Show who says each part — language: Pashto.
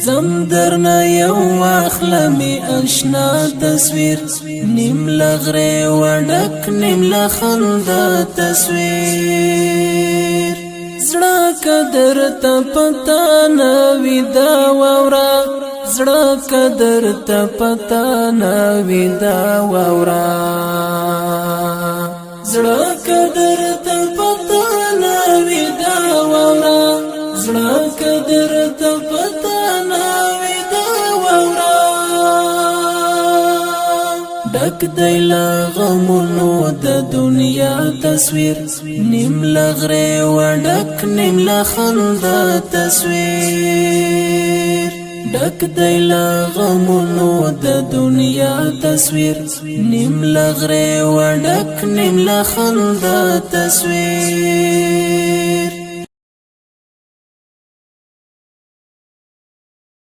Speaker 1: زم درنا یو اخلمی اشنا تصویر نیم لغره وډک نیم لخندا تصویر زړه قدر ته پتا نه وی دا وورا زړه قدر ته پتا نه وی دا وورا زړه قدر ته پتا نه وی دا وورا زړه قدر ته پتا نه وی دا وورا ډک دی لا غمونو د دنیا تصویر نیم لغره وډک نیم لخندا تصویر ډک دی لا غمونو د دنیا تصویر نیم لغره وډک نیم لخندا تصویر